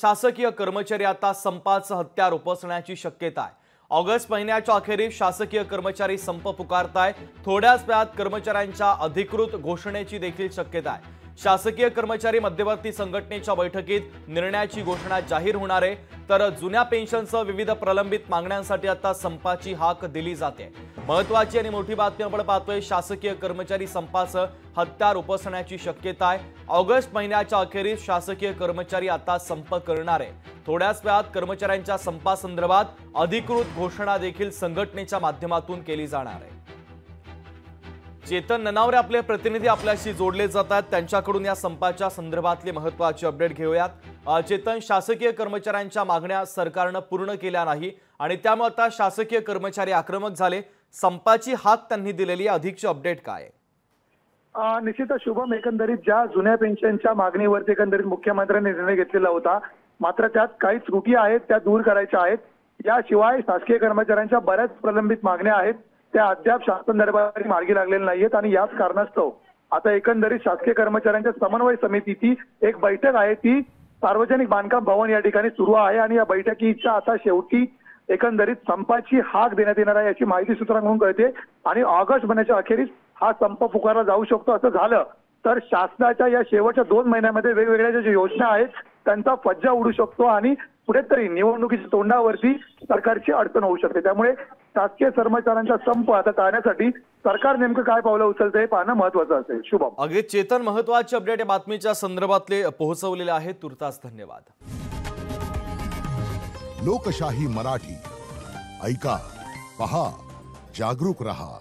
शासकीय कर्मचारी आता संपाचं हत्यार उपसण्याची शक्यता आहे। ऑगस्ट महिन्याच्या अखेरीस शासकीय कर्मचारी संप पुकारताय। थोड्याच वेळात कर्मचाऱ्यांच्या अधिकृत घोषणेची देखील शक्यता आहे। शासकीय कर्मचारी मध्यवर्ती संघटनेच्या बैठकीत निर्णयाची घोषणा जाहीर होणार आहे। तर जुन्या पेन्शनसह विविध प्रलंबित मागण्यांसाठी आता संपाची हाक दिली जाते। महत्त्वाची आणि मोठी बातमी आपण पाहतोय, शासकीय कर्मचारी संपाचं हत्यार उपसण्याची शक्यता आहे। ऑगस्ट महिन्याच्या अखेरीस शासकीय कर्मचारी आता संप करणार आहे। थोड्याच वेळात कर्मचाऱ्यांच्या संपासंदर्भात अधिकृत घोषणा देखील संघटनेच्या माध्यमातून केली जाणार आहे। चेतन ननावरे आपले प्रतिनिधी आपल्याशी जोडले जातात, त्यांच्याकडून या संपाच्या संदर्भातली महत्त्वाची अपडेट घेऊयात। चेतन, शासकीय कर्मचाऱ्यांच्या मागण्या सरकारने पूर्ण केल्या नाही आणि त्यामुळे आता शासकीय कर्मचारी आक्रमक झाले। संपाची हाक त्यांनी दिलेली, अधिकची अपडेट काय? निश्चितच शुभम, एकंदरीत ज्या जुन्या पेन्शनच्या मागणीवरती एकंदरीत मुख्यमंत्र्यांनी निर्णय घेतलेला होता, मात्र त्यात काही त्रुटी आहेत त्या दूर करायच्या आहेत। याशिवाय शासकीय कर्मचाऱ्यांच्या बऱ्याच प्रलंबित मागण्या आहेत त्या अद्याप शासन दरबारी मार्गी लागलेल्या नाहीयेत आणि याच कारणास्तव आता एकंदरीत शासकीय कर्मचाऱ्यांच्या समन्वय समितीची एक बैठक आहे ती सार्वजनिक बांधकाम भवन या ठिकाणी सुरू आहे आणि या बैठकीच्या आता शेवटी एकंदरीत संपाची हाक देण्यात येणार आहे याची माहिती सूत्रांकडून कळते आणि ऑगस्ट महिन्याच्या अखेरीस हा संप पुकारला जाऊ शकतो। असं झालं तर शासनाच्या या शेवटच्या 2 महिन्यामध्ये वेगवेगळ्या ज्या योजना आहेत त्यांचा फज्जा उडू शकतो आणि कुठेतरी निवडणुकीच्या तोंडावरती सरकारची अडचण होऊ शकते। त्यामुळे शासकीय कर्मचाऱ्यांचा संप आता टाळण्यासाठी सरकार नेमकं काय पावलं उचलते हे पाहणं महत्त्वाचं असेल। शुभम, अगदी चेतन, महत्त्वाची अपडेट या बातमीच्या संदर्भातले पोहोचवलेले आहे। तुर्तास धन्यवाद। लोकशाही मराठी ऐका, पहा, जागरूक रहा।